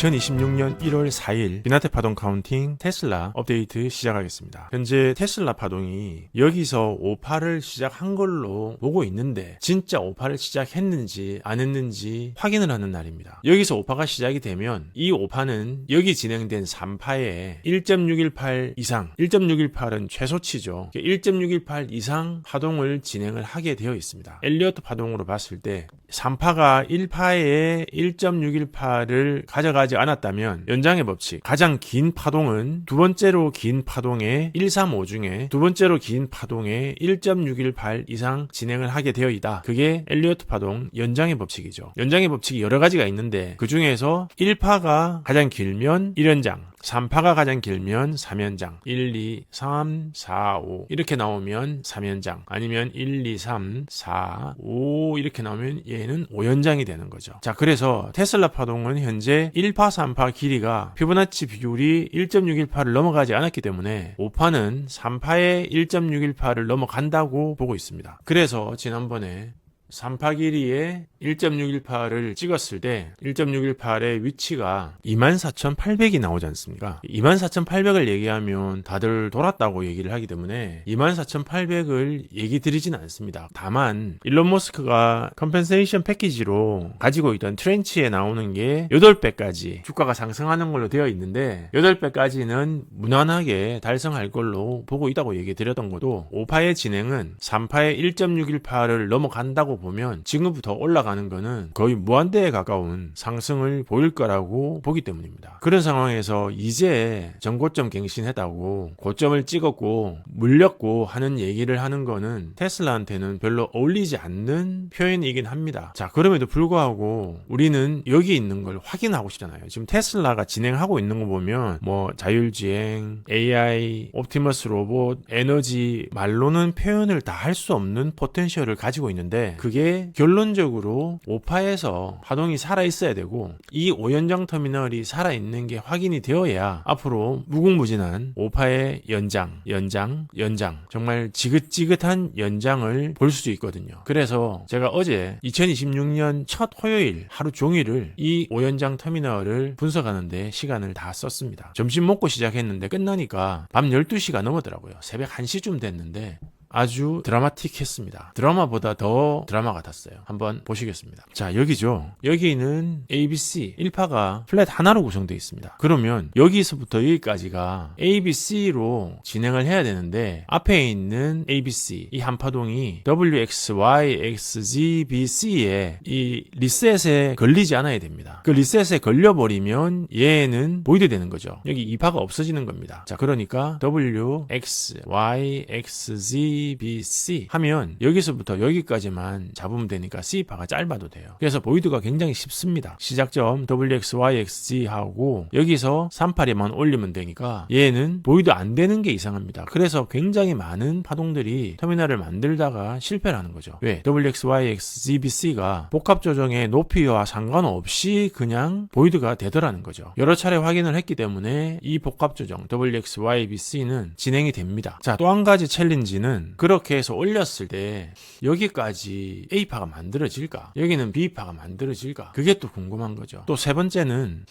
2026년 1월 4일 비나테 파동 카운팅 테슬라 업데이트 시작하겠습니다. 현재 테슬라 파동이 여기서 5파를 시작한 걸로 보고 있는데 진짜 5파를 시작했는지 안 했는지 확인을 하는 날입니다. 여기서 5파가 시작이 되면 이 5파는 여기 진행된 3파에 1.618 이상, 1.618은 최소치죠. 1.618 이상 파동을 진행을 하게 되어 있습니다. 엘리어트 파동으로 봤을 때 3파가 1파에 1.618을 가져가지 않았다면 연장의 법칙, 가장 긴 파동은 두 번째로 긴 파동의 135 중에 두 번째로 긴 파동의 1.618 이상 진행을 하게 되어 있다. 그게 엘리어트 파동 연장의 법칙이죠. 연장의 법칙이 여러 가지가 있는데 그 중에서 1파가 가장 길면 1연장, 3파가 가장 길면 3연장, 1, 2, 3, 4, 5 이렇게 나오면 3연장, 아니면 1, 2, 3, 4, 5 이렇게 나오면 얘는 5연장이 되는 거죠. 자, 그래서 테슬라 파동은 현재 1파, 3파 길이가 피보나치 비율이 1.618을 넘어가지 않았기 때문에 5파는 3파의 1.618을 넘어간다고 보고 있습니다. 그래서 지난번에 3파 길이에 1.618을 찍었을 때 1.618의 위치가 24,800이 나오지 않습니까? 24,800을 얘기하면 다들 돌았다고 얘기를 하기 때문에 24,800을 얘기 드리진 않습니다. 다만 일론 머스크가 컴펜세이션 패키지로 가지고 있던 트렌치에 나오는 게 8배까지 주가가 상승하는 걸로 되어 있는데 8배까지는 무난하게 달성할 걸로 보고 있다고 얘기 드렸던 것도 5파의 진행은 3파의 1.618을 넘어간다고 보면 지금부터 올라가는 거는 거의 무한대에 가까운 상승을 보일 거라고 보기 때문입니다. 그런 상황에서 이제 전고점 갱신했다고 고점을 찍었고 물렸고 하는 얘기를 하는 거는 테슬라한테는 별로 어울리지 않는 표현이긴 합니다. 자, 그럼에도 불구하고 우리는 여기 있는 걸 확인하고 싶잖아요. 지금 테슬라가 진행하고 있는 거 보면 뭐 자율주행, AI, 옵티머스 로봇, 에너지 말로는 표현을 다 할 수 없는 포텐셜을 가지고 있는데 그게 결론적으로 5파에서 파동이 살아있어야 되고 이 5연장 터미널이 살아있는 게 확인이 되어야 앞으로 무궁무진한 5파의 연장 정말 지긋지긋한 연장을 볼 수 있거든요. 그래서 제가 어제 2026년 첫 화요일 하루 종일을 이 5연장 터미널을 분석하는데 시간을 다 썼습니다. 점심 먹고 시작했는데 끝나니까 밤 12시가 넘었더라고요. 새벽 1시쯤 됐는데 아주 드라마틱했습니다. 드라마보다 더 드라마 같았어요. 한번 보시겠습니다. 자, 여기죠. 여기는 ABC 1파가 플랫 하나로 구성되어 있습니다. 그러면 여기서부터 여기까지가 ABC로 진행을 해야 되는데 앞에 있는 ABC 이 한파동이 WXYXZBC에 이 리셋에 걸리지 않아야 됩니다. 그 리셋에 걸려버리면 얘는 보이드 되는 거죠. 여기 2파가 없어지는 겁니다. 자, 그러니까 WXYXZ ABC 하면 여기서부터 여기까지만 잡으면 되니까 C파가 짧아도 돼요. 그래서 보이드가 굉장히 쉽습니다. 시작점 WXYXZ 하고 여기서 38에만 올리면 되니까 얘는 보이드 안 되는 게 이상합니다. 그래서 굉장히 많은 파동들이 터미널을 만들다가 실패를 하는 거죠. 왜? WXYXZBC가 복합 조정의 높이와 상관없이 그냥 보이드가 되더라는 거죠. 여러 차례 확인을 했기 때문에 이 복합 조정 WXYBC는 진행이 됩니다. 자, 또 한 가지 챌린지는 그렇게 해서 올렸을 때 여기까지 A파가 만들어질까? 여기는 B파가 만들어질까? 그게 또 궁금한 거죠. 또 세 번째는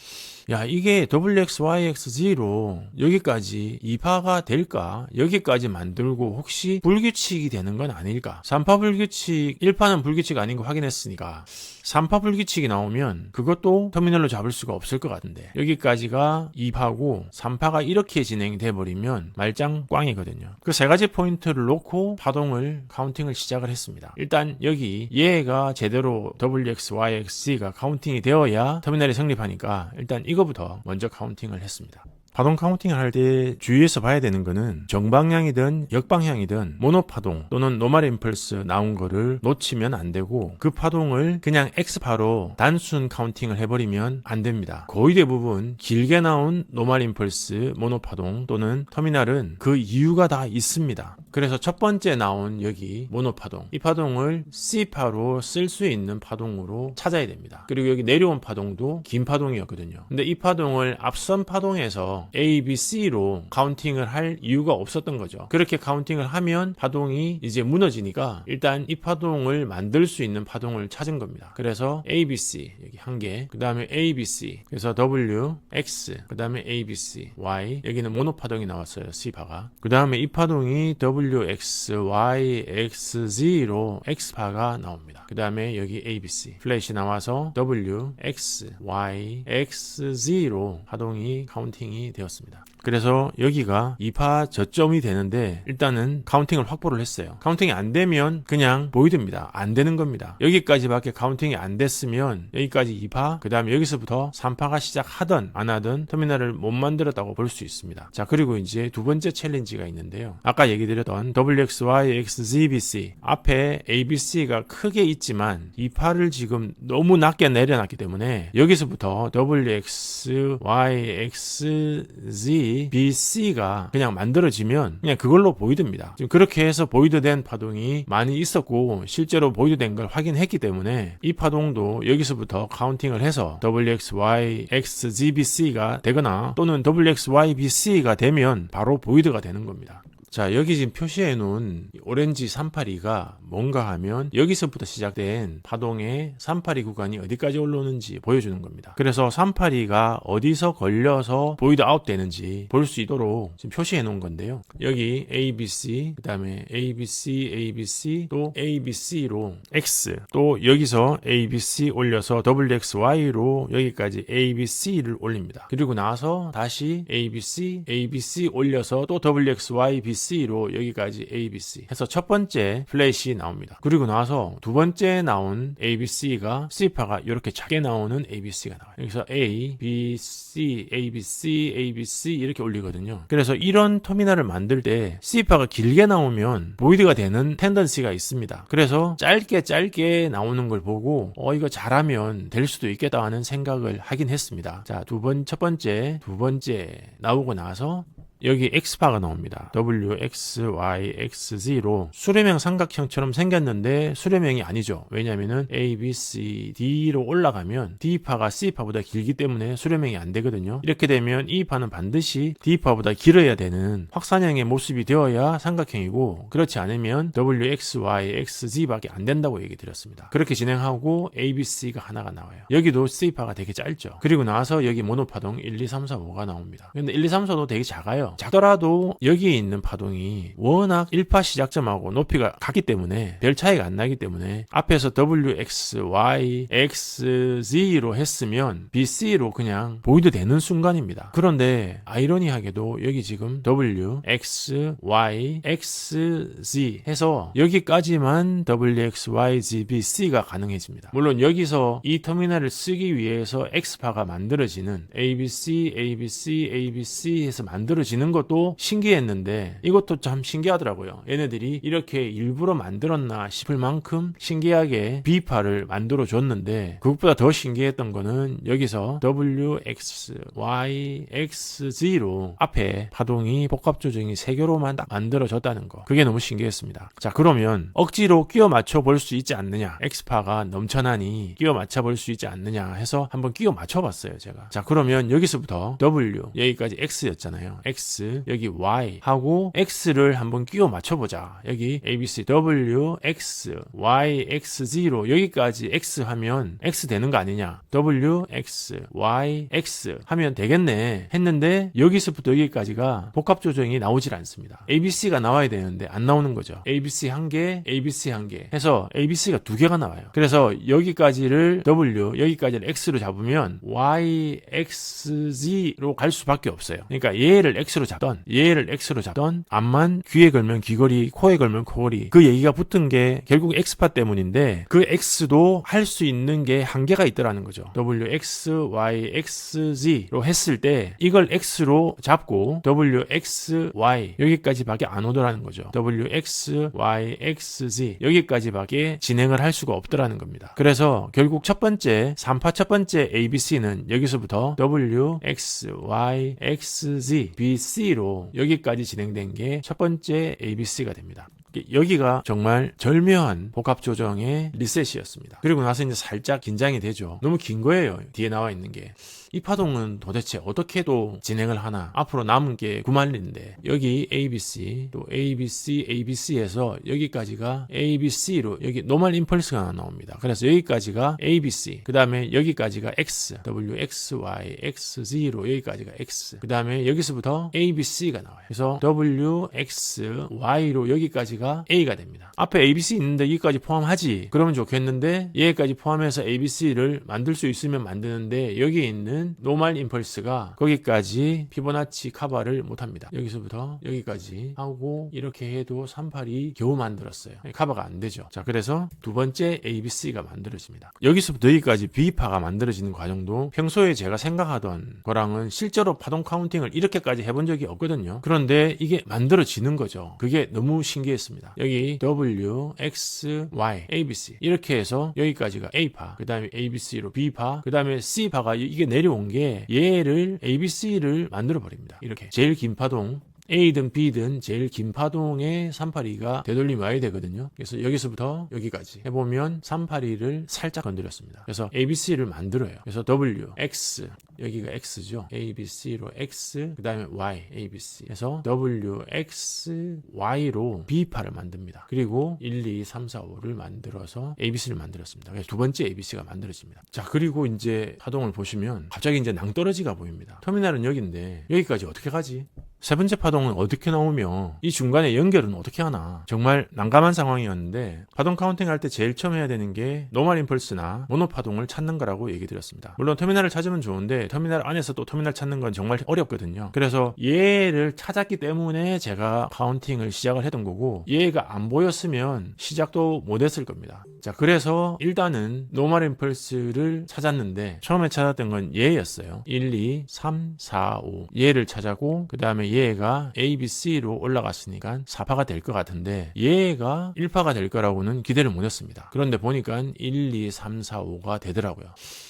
야, 이게 WXYXZ로 여기까지 2파가 될까? 여기까지 만들고 혹시 불규칙이 되는 건 아닐까? 3파 불규칙, 1파는 불규칙 아닌 거 확인했으니까 3파 불규칙이 나오면 그것도 터미널로 잡을 수가 없을 것 같은데 여기까지가 2파고 3파가 이렇게 진행이 돼버리면 말짱 꽝이거든요. 그 세 가지 포인트를 놓고 파동을 카운팅을 시작을 했습니다. 일단 여기 얘가 제대로 WXYXZ가 카운팅이 되어야 터미널이 성립하니까 일단 이거부터 먼저 카운팅을 했습니다. 파동 카운팅을 할 때 주의해서 봐야 되는 거는 정방향이든 역방향이든 모노파동 또는 노멀 임펄스 나온 거를 놓치면 안 되고 그 파동을 그냥 X파로 단순 카운팅을 해버리면 안 됩니다. 거의 대부분 길게 나온 노멀 임펄스 모노파동 또는 터미널은 그 이유가 다 있습니다. 그래서 첫 번째 나온 여기 모노파동 이 파동을 C파로 쓸 수 있는 파동으로 찾아야 됩니다. 그리고 여기 내려온 파동도 긴 파동이었거든요. 근데 이 파동을 앞선 파동에서 여기서 A, B, C로 카운팅을 할 이유가 없었던 거죠. 그렇게 카운팅을 하면 파동이 이제 무너지니까 일단 이 파동을 만들 수 있는 파동을 찾은 겁니다. 그래서 A, B, C 여기 한 개, 그 다음에 A, B, C, 그래서 W, X, 그 다음에 A, B, C, Y, 여기는 모노 파동이 나왔어요. C파가. 그 다음에 이 파동이 W, X, Y, X, Z로 X파가 나옵니다. 그 다음에 여기 A, B, C 플래시 나와서 W, X, Y, X, Z로 파동이 카운팅이 되었습니다. 그래서 여기가 2파 저점이 되는데 일단은 카운팅을 확보를 했어요. 카운팅이 안 되면 그냥 보이드입니다. 안 되는 겁니다. 여기까지밖에 카운팅이 안 됐으면 여기까지 2파, 그 다음에 여기서부터 3파가 시작하든 안 하든 터미널을 못 만들었다고 볼 수 있습니다. 자, 그리고 이제 두 번째 챌린지가 있는데요. 아까 얘기 드렸던 WXY, XZBC 앞에 ABC가 크게 있지만 2파를 지금 너무 낮게 내려놨기 때문에 여기서부터 WXY, XZ BC가 그냥 만들어지면 그냥 그걸로 보이드입니다. 지금 그렇게 해서 보이드된 파동이 많이 있었고 실제로 보이드된 걸 확인했기 때문에 이 파동도 여기서부터 카운팅을 해서 WXY, XZBC가 되거나 또는 WXYBC가 되면 바로 보이드가 되는 겁니다. 자, 여기 지금 표시해 놓은 오렌지 382가 뭔가 하면 여기서부터 시작된 파동의 382 구간이 어디까지 올라오는지 보여주는 겁니다. 그래서 382가 어디서 걸려서 보이드 아웃 되는지 볼 수 있도록 지금 표시해 놓은 건데요. 여기 ABC, 그 다음에 ABC, ABC, 또 ABC로 X, 또 여기서 ABC 올려서 WXY로 여기까지 ABC를 올립니다. 그리고 나서 다시 ABC, ABC 올려서 또 WXYBC C로 여기까지 ABC 해서 첫 번째 플래시 나옵니다. 그리고 나서 두 번째 나온 ABC가 C파가 이렇게 작게 나오는 ABC가 나와요. 여기서 A, B, C, ABC, ABC 이렇게 올리거든요. 그래서 이런 터미널을 만들 때 C파가 길게 나오면 보이드가 되는 텐던시가 있습니다. 그래서 짧게 나오는 걸 보고 이거 잘하면 될 수도 있겠다 하는 생각을 하긴 했습니다. 자, 첫 번째, 두 번째 나오고 나서 여기 X파가 나옵니다. W, X, Y, X, Z로 수렴형 삼각형처럼 생겼는데 수렴형이 아니죠. 왜냐면은 A, B, C, D로 올라가면 D파가 C파보다 길기 때문에 수렴형이 안 되거든요. 이렇게 되면 이 파는 반드시 D파보다 길어야 되는 확산형의 모습이 되어야 삼각형이고 그렇지 않으면 W, X, Y, X, Z밖에 안 된다고 얘기 드렸습니다. 그렇게 진행하고 A, B, C가 하나가 나와요. 여기도 C파가 되게 짧죠. 그리고 나서 여기 모노파동 1, 2, 3, 4, 5가 나옵니다. 근데 1, 2, 3, 4도 되게 작아요. 작더라도 여기에 있는 파동이 워낙 1파 시작점하고 높이가 같기 때문에 별 차이가 안 나기 때문에 앞에서 WX, Y, XZ로 했으면 BC로 그냥 보이드 되는 순간입니다. 그런데 아이러니하게도 여기 지금 W, X, Y, XZ 해서 여기까지만 WX, Y, Z, B, C가 가능해집니다. 물론 여기서 이 터미널을 쓰기 위해서 X파가 만들어지는 ABC, ABC, ABC 해서 만들어지는 것도 신기했는데 이것도 참 신기하더라고요. 얘네들이 이렇게 일부러 만들었나 싶을 만큼 신기하게 B파를 만들어 줬는데 그것보다 더 신기했던 거는 여기서 W, X, Y, X, Z로 앞에 파동이 복합 조정이 3개로만 딱 만들어졌다는 거. 그게 너무 신기했습니다. 자, 그러면 억지로 끼워 맞춰 볼 수 있지 않느냐. X파가 넘쳐나니 끼워 맞춰 볼 수 있지 않느냐 해서 한번 끼워 맞춰 봤어요, 제가. 자, 그러면 여기서부터 W, 여기까지 X였잖아요. X, 여기 Y 하고 X를 한번 끼워 맞춰보자. 여기 ABC, W, X, Y, X, Z로 여기까지 X 하면 X 되는 거 아니냐. W, X, Y, X 하면 되겠네 했는데 여기서부터 여기까지가 복합 조정이 나오질 않습니다. ABC가 나와야 되는데 안 나오는 거죠. ABC 한 개, ABC 한 개 해서 ABC가 2개가 나와요. 그래서 여기까지를 W, 여기까지를 X로 잡으면 Y, X, Z로 갈 수밖에 없어요. 그러니까 얘를 X로 잡던 얘를 X로 잡던 암만 귀에 걸면 귀걸이, 코에 걸면 코걸이 그 얘기가 붙은 게 결국 X파 때문인데 그 X도 할 수 있는 게 한계가 있더라는 거죠. W, X, Y, X, Z로 했을 때 이걸 X로 잡고 W, X, Y 여기까지밖에 안 오더라는 거죠. W, X, Y, X, Z 여기까지밖에 진행을 할 수가 없더라는 겁니다. 그래서 결국 첫 번째 3파 첫 번째 ABC는 여기서부터 W, X, Y, X, Z, B, C로 여기까지 진행된 게 첫 번째 ABC가 됩니다. 여기가 정말 절묘한 복합 조정의 리셋이었습니다. 그리고 나서 이제 살짝 긴장이 되죠. 너무 긴 거예요. 뒤에 나와 있는 게. 이 파동은 도대체 어떻게도 진행을 하나? 앞으로 남은 게 9만리인데 여기 ABC, 또 ABC, ABC에서 여기까지가 ABC로 여기 노멀 임펄스가 하나 나옵니다. 그래서 여기까지가 ABC, 그 다음에 여기까지가 X, WXY, XZ로 여기까지가 X, 그 다음에 여기서부터 ABC가 나와요. 그래서 WXY로 여기까지가 A가 됩니다. 앞에 ABC 있는데 여기까지 포함하지 그러면 좋겠는데 여기까지 포함해서 ABC를 만들 수 있으면 만드는데 여기에 있는 노멀 임펄스가 거기까지 피보나치 커버를 못합니다. 여기서부터 여기까지 하고 이렇게 해도 38이 겨우 만들었어요. 커버가 안 되죠. 자, 그래서 두 번째 ABC가 만들어집니다. 여기서부터 여기까지 B파가 만들어지는 과정도 평소에 제가 생각하던 거랑은 실제로 파동 카운팅을 이렇게까지 해본 적이 없거든요. 그런데 이게 만들어지는 거죠. 그게 너무 신기했습니다. 여기 W, X, Y, ABC 이렇게 해서 여기까지가 A파, 그 다음에 ABC로 B파, 그 다음에 C파가 이게 내려온 게 얘를 ABC를 만들어 버립니다. 이렇게 제일 긴 파동 A든 B든 제일 긴 파동의 382가 되돌림이 와야 되거든요. 그래서 여기서부터 여기까지 해보면 382를 살짝 건드렸습니다. 그래서 ABC를 만들어요. 그래서 W, X, 여기가 X죠. ABC로 X, 그 다음에 Y, ABC. 그래서 W, X, Y로 B파를 만듭니다. 그리고 1, 2, 3, 4, 5를 만들어서 ABC를 만들었습니다. 그래서 두 번째 ABC가 만들어집니다. 자, 그리고 이제 파동을 보시면 갑자기 이제 낭떠러지가 보입니다. 터미널은 여기인데 여기까지 어떻게 가지? 세 번째 파동은 어떻게 나오며 이 중간에 연결은 어떻게 하나? 정말 난감한 상황이었는데 파동 카운팅 할 때 제일 처음 해야 되는 게 노멀 임펄스나 모노 파동을 찾는 거라고 얘기 드렸습니다. 물론 터미널을 찾으면 좋은데 터미널 안에서 또 터미널 찾는 건 정말 어렵거든요. 그래서 얘를 찾았기 때문에 제가 카운팅을 시작을 했던 거고 얘가 안 보였으면 시작도 못 했을 겁니다. 자, 그래서 일단은 노멀 임펄스를 찾았는데 처음에 찾았던 건 얘였어요. 1, 2, 3, 4, 5 얘를 찾았고 그 다음에 얘가 ABC로 올라갔으니까 4파가 될 것 같은데 얘가 1파가 될 거라고는 기대를 못 했습니다. 그런데 보니까 1, 2, 3, 4, 5가 되더라고요.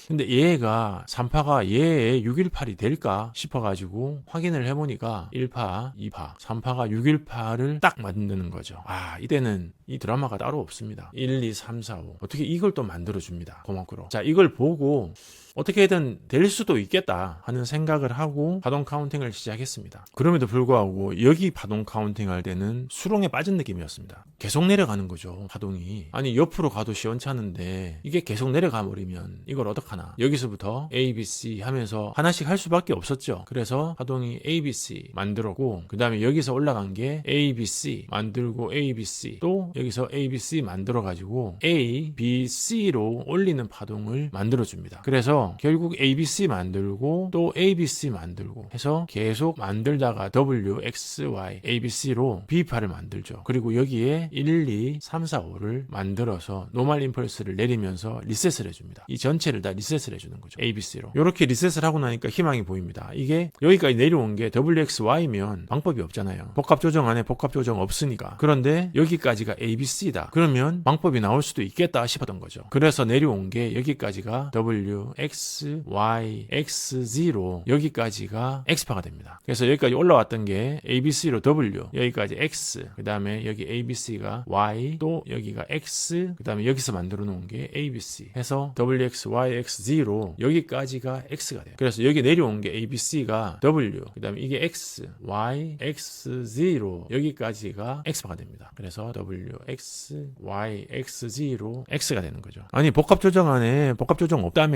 근데 얘가 3파가 얘의 618이 될까 싶어가지고 확인을 해보니까 1파, 2파, 3파가 618을 딱 만드는 거죠. 아, 이때는 이 드라마가 따로 없습니다. 1, 2, 3, 4, 5 어떻게 이걸 또 만들어줍니다. 고맙고로. 자, 이걸 보고 어떻게든 될 수도 있겠다 하는 생각을 하고 파동 카운팅을 시작했습니다. 그럼에도 불구하고 여기 파동 카운팅 할 때는 수렁에 빠진 느낌이었습니다. 계속 내려가는 거죠, 파동이. 아니, 옆으로 가도 시원찮은데 이게 계속 내려가 버리면 이걸 어떡하나. 여기서부터 ABC 하면서 하나씩 할 수밖에 없었죠. 그래서 파동이 ABC 만들었고 그 다음에 여기서 올라간 게 ABC 만들고 ABC 또 여기서 ABC 만들어 가지고 A, B, C로 올리는 파동을 만들어줍니다. 그래서 결국 ABC 만들고 또 ABC 만들고 해서 계속 만들다가 W, X, Y, ABC로 B파를 만들죠. 그리고 여기에 1, 2, 3, 4, 5를 만들어서 노멀 임펄스를 내리면서 리셋을 해줍니다. 이 전체를 다 리셋을 해주는 거죠. ABC로. 이렇게 리셋을 하고 나니까 희망이 보입니다. 이게 여기까지 내려온 게 WXY면 방법이 없잖아요. 복합 조정 안에 복합 조정 없으니까. 그런데 여기까지가 ABC다. 그러면 방법이 나올 수도 있겠다 싶었던 거죠. 그래서 내려온 게 여기까지가 W, X, Y, XZ로 여기까지가 X파가 됩니다. 그래서 여기까지 올라왔던 게 ABC로 W, 여기까지 X, 그 다음에 여기 ABC가 Y, 또 여기가 X, 그 다음에 여기서 만들어 놓은 게 ABC 해서 WX, YXZ로 여기까지가 X가 돼요. 그래서 여기 내려온 게 ABC가 W, 그 다음에 이게 X, Y, XZ로 여기까지가 X파가 됩니다. 그래서 W, X, Y, XZ로 X가 되는 거죠. 아니, 복합 조정 안에 복합 조정 없다며.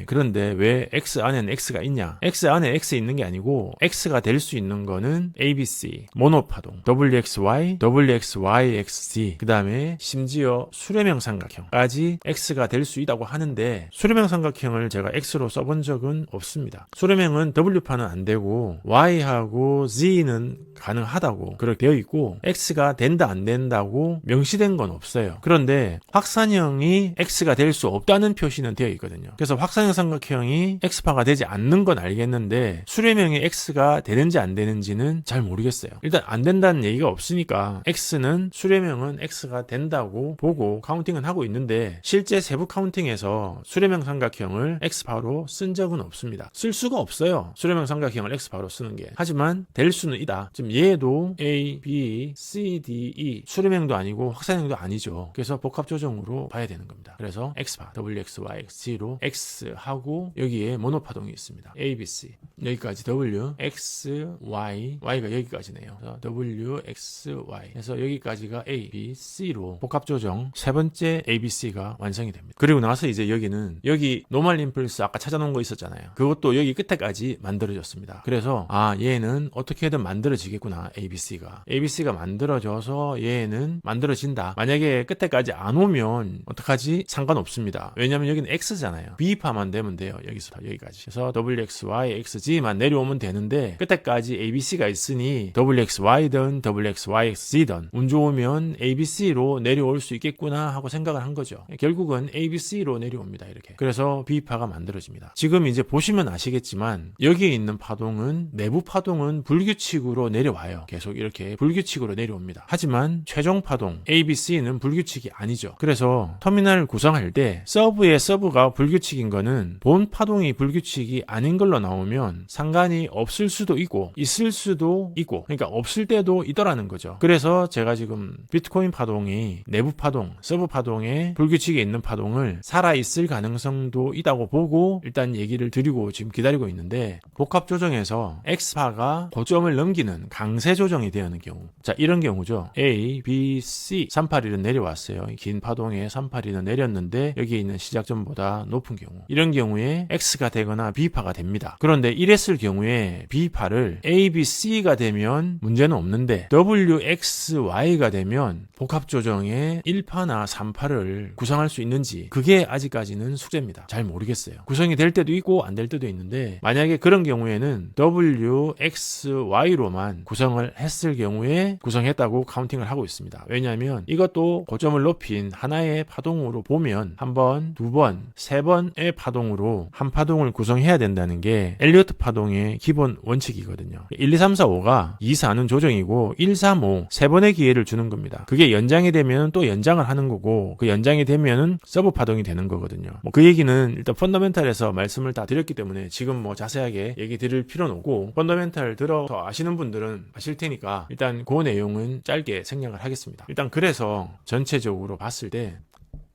그런데 왜 X 안에는 X가 있냐? X 안에 X 있는 게 아니고 X가 될 수 있는 거는 ABC, 모노파동, WXY, WXYXZ 그 다음에 심지어 수렴형 삼각형까지 X가 될 수 있다고 하는데 수렴형 삼각형을 제가 X로 써본 적은 없습니다. 수렴형은 W파는 안 되고 Y하고 Z는 가능하다고 그렇게 되어 있고 X가 된다 안 된다고 명시된 건 없어요. 그런데 확산형이 X가 될 수 없다는 표시는 되어 있거든요. 그래서 확산형 삼각형이 X파가 되지 않는 건 알겠는데 수렴형이 X가 되는지 안 되는지 되는지는 잘 모르겠어요. 일단 안 된다는 얘기가 없으니까 X는 수렴형은 X가 된다고 보고 카운팅은 하고 있는데 실제 세부 카운팅에서 수렴형 삼각형을 X바로 쓴 적은 없습니다. 쓸 수가 없어요. 수렴형 삼각형을 X바로 쓰는 게. 하지만 될 수는 있다. 지금 얘도 A, B, C, D, E 수렴형도 아니고 확산형도 아니죠. 그래서 복합 조정으로 봐야 되는 겁니다. 그래서 X바, W, X, Y, X, G로 X하고 여기에 모노파동이 있습니다. A, B, C 여기까지 W, X, Y, Y가 여기까지네요. 그래서 W, X, Y 그래서 여기까지가 A, B, C로 복합 조정 세 번째 A, B, C가 완성이 됩니다. 그리고 나서 이제 여기는 여기 노멀 임플스 아까 찾아놓은 거 있었잖아요. 그것도 여기 끝에까지 만들어졌습니다. 그래서 얘는 어떻게든 만들어지겠구나. ABC가 만들어져서 얘는 만들어진다. 만약에 끝에까지 안 오면 어떡하지? 상관없습니다. 왜냐면 여기는 X잖아요. B파만 되면 돼요. 여기서 여기까지. 그래서 WXY, XG만 내려오면 되는데 끝에까지 ABC가 있으니 WXY든 WXYXG든 운 좋으면 ABC로 내려올 수 있겠구나 하고 생각을 한 거죠. 결국은 ABC로 내려옵니다. 이렇게. 그래서 B파가 만들어집니다. 지금 이제 보시면 아시겠지만 여기에 있는 파동은 내부 파동은 불규칙으로 내려와요. 계속 이렇게 불규칙으로 내려옵니다. 하지만 최종 파동 ABC는 불규칙이 아니죠. 그래서 터미널을 구성할 때 서브의 서브가 불규칙인 거는 본 파동이 불규칙이 아닌 걸로 나오면 상관이 없을 수도 있고 있을 수도 있고 그러니까 없을 때도 있더라는 거죠. 그래서 제가 지금 비트코인 파동이 내부 파동, 서브 파동에 불규칙이 있는 파동을 살아있을 가능성도 있다고 보고 일단 얘기를 드리고 지금 기다리고 있는데 복합 조정에서 X파가 고점을 넘기는 강세 조정이 되는 경우 자 이런 경우죠. A, B, C 381은 내려왔어요. 긴 파동에 381은 내렸는데 여기에 있는 시작점보다 높은 경우 이런 경우에 X가 되거나 B파가 됩니다. 그런데 이랬을 경우에 B파를 A, B, C가 되면 문제는 없는데 W, X, Y가 되면 복합 조정에 1파나 3파를 구성할 수 있는지 그게 아직까지는 숙제입니다. 잘 모르겠어요. 구성이 될 때도 있고 안 될 때도 있는데 만약에 그런 경우에는 W, X, Y로만 구성을 했을 경우에 구성했다고 카운팅을 하고 있습니다. 왜냐하면 이것도 고점을 높인 하나의 파동으로 보면 한 번, 두 번, 세 번의 파동으로 한 파동을 구성해야 된다는 게 엘리어트 파동의 기본 원칙이거든요. 1, 2, 3, 4, 5가 2, 4는 조정이고 1, 3, 5 세 번의 기회를 주는 겁니다. 그게 연장이 되면 또 연장을 하는 거고 그 연장이 되면은 서브 파동이 되는 거거든요. 그 얘기는 일단 펀더멘탈에서 말씀을 다 드렸기 때문에 지금 자세하게 얘기 드릴 필요는 없고 펀더멘탈 들어서 아시는 분들은 아실 테니까 일단 그 내용은 짧게 생략을 하겠습니다. 일단 그래서 전체적으로 봤을 때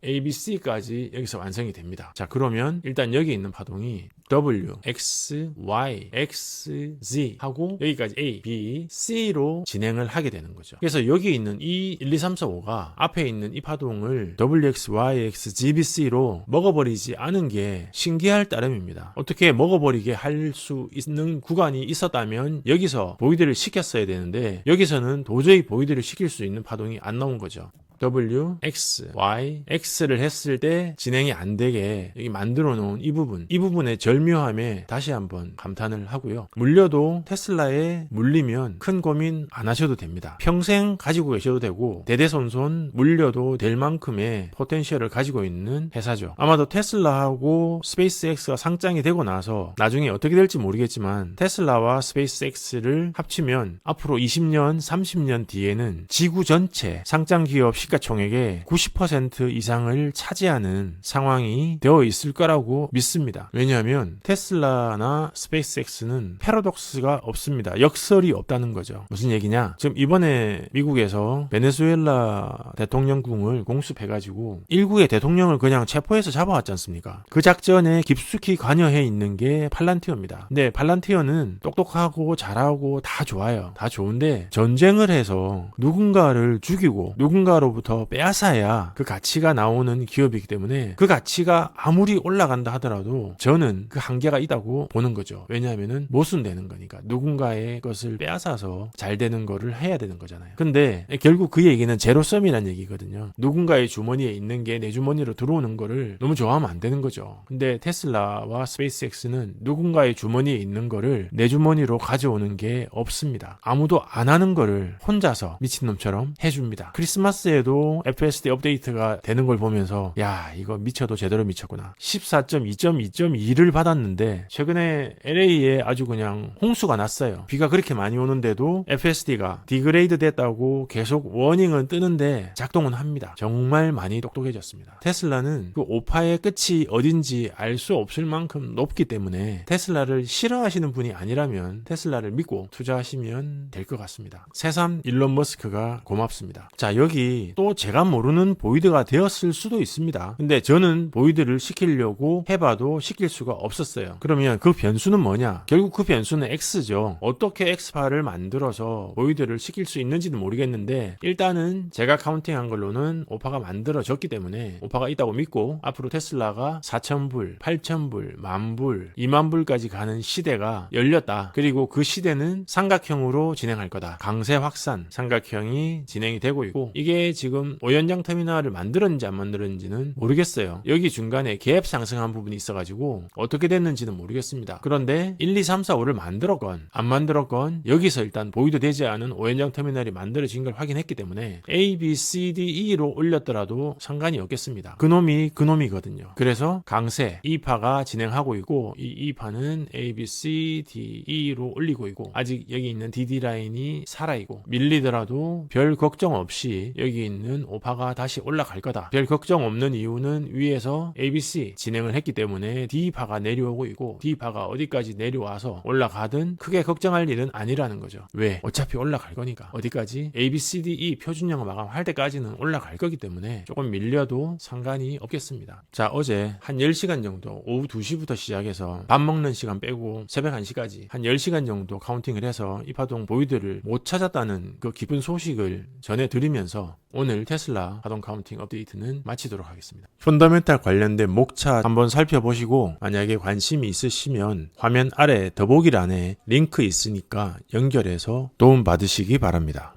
ABC까지 여기서 완성이 됩니다. 자 그러면 일단 여기 있는 파동이 W, X, Y, X, Z 하고 여기까지 A, B, C로 진행을 하게 되는 거죠. 그래서 여기 있는 이 1, 2, 3, 4, 5가 앞에 있는 이 파동을 W, X, Y, X, G, B, C로 먹어버리지 않은 게 신기할 따름입니다. 어떻게 먹어버리게 할 수 있는 구간이 있었다면 여기서 보이드를 시켰어야 되는데 여기서는 도저히 보이드를 시킬 수 있는 파동이 안 나온 거죠. W, X, Y, X를 했을 때 진행이 안 되게 여기 만들어 놓은 이 부분의 절묘함에 다시 한번 감탄을 하고요. 물려도 테슬라에 물리면 큰 고민 안 하셔도 됩니다. 평생 가지고 계셔도 되고 대대손손 물려도 될 만큼의 포텐셜을 가지고 있는 회사죠. 아마도 테슬라하고 스페이스X가 상장이 되고 나서 나중에 어떻게 될지 모르겠지만 테슬라와 스페이스X를 합치면 앞으로 20년, 30년 뒤에는 지구 전체 상장 기업 시가총액의 90% 이상을 차지하는 상황이 되어 있을 거라고 믿습니다. 왜냐하면 테슬라나 스페이스X는 패러독스가 없습니다. 역설이 없다는 거죠. 무슨 얘기냐? 지금 이번에 미국에서 베네수엘라 대통령궁을 공습해가지고 일국의 대통령을 그냥 체포해서 잡아왔지 않습니까? 그 작전에 깊숙이 관여해 있는 게 팔란티어입니다. 근데 팔란티어는 똑똑하고 잘하고 다 좋아요. 다 좋은데 전쟁을 해서 누군가를 죽이고 누군가로부터 빼앗아야 그 가치가 나오는 기업이기 때문에 그 가치가 아무리 올라간다 하더라도 저는 그 한계가 있다고 보는 거죠. 왜냐하면은 모순되는 거니까 누군가의 것을 빼앗아서 잘 되는 거를 해야 되는 거잖아요. 근데 결국 그 얘기는 제로섬이라는 얘기거든요. 누군가의 주머니에 있는 게 내 주머니로 들어오는 거를 너무 좋아하면 안 되는 거죠. 근데 테슬라와 스페이스X는 누군가의 주머니에 있는 거를 내 주머니로 가져오는 게 없습니다. 아무도 안 하는 거를 혼자서 미친놈처럼 해줍니다. 크리스마스에도 이번에도 FSD 업데이트가 되는 걸 보면서 야, 이거 미쳐도 제대로 미쳤구나. 14.2.2.2를 받았는데 최근에 LA에 아주 그냥 홍수가 났어요. 비가 그렇게 많이 오는데도 FSD가 디그레이드 됐다고 계속 워닝은 뜨는데 작동은 합니다. 정말 많이 똑똑해졌습니다. 테슬라는 그 오파의 끝이 어딘지 알 수 없을 만큼 높기 때문에 테슬라를 싫어하시는 분이 아니라면 테슬라를 믿고 투자하시면 될 것 같습니다. 새삼 일론 머스크가 고맙습니다. 자, 여기 또 제가 모르는 보이드가 되었을 수도 있습니다. 근데 저는 보이드를 시키려고 해봐도 시킬 수가 없었어요. 그러면 그 변수는 뭐냐? 결국 그 변수는 X죠. 어떻게 X파를 만들어서 보이드를 시킬 수 있는지는 모르겠는데 일단은 제가 카운팅한 걸로는 오파가 만들어졌기 때문에 오파가 있다고 믿고 앞으로 테슬라가 4,000불, 8,000불, 10,000불, 20,000불까지 가는 시대가 열렸다. 그리고 그 시대는 삼각형으로 진행할 거다. 강세 확산 삼각형이 진행이 되고 있고 이게 지금 오연장 터미널을 만들었는지 안 만들었는지는 모르겠어요. 여기 중간에 갭 상승한 부분이 있어가지고 어떻게 됐는지는 모르겠습니다. 그런데 1, 2, 3, 4, 5를 만들었건 안 만들었건 여기서 일단 보이드 되지 않은 오연장 터미널이 만들어진 걸 확인했기 때문에 A, B, C, D, E로 올렸더라도 상관이 없겠습니다. 그놈이 그놈이거든요. 그래서 강세 2파가 진행하고 있고 이 2파는 A, B, C, D, E로 올리고 있고 아직 여기 있는 DD 라인이 살아있고 밀리더라도 별 걱정 없이 여기 있는 5파가 다시 올라갈 거다. 별 걱정 없는 이유는 위에서 ABC 진행을 했기 때문에 D파가 내려오고 있고 D파가 어디까지 내려와서 올라가든 크게 걱정할 일은 아니라는 거죠. 왜? 어차피 올라갈 거니까. 어디까지? A, B, C, D, E 표준형 마감할 때까지는 올라갈 거기 때문에 조금 밀려도 상관이 없겠습니다. 자, 어제 한 10시간 정도 오후 2시부터 시작해서 밥 먹는 시간 빼고 새벽 1시까지 한 10시간 정도 카운팅을 해서 이파동 보이드를 못 찾았다는 그 기쁜 소식을 전해드리면서 오늘 테슬라 파동 카운팅 업데이트는 마치도록 하겠습니다. 펀더멘탈 관련된 목차 한번 살펴보시고 만약에 관심이 있으시면 화면 아래 더보기란에 링크 있으니까 연결해서 도움 받으시기 바랍니다.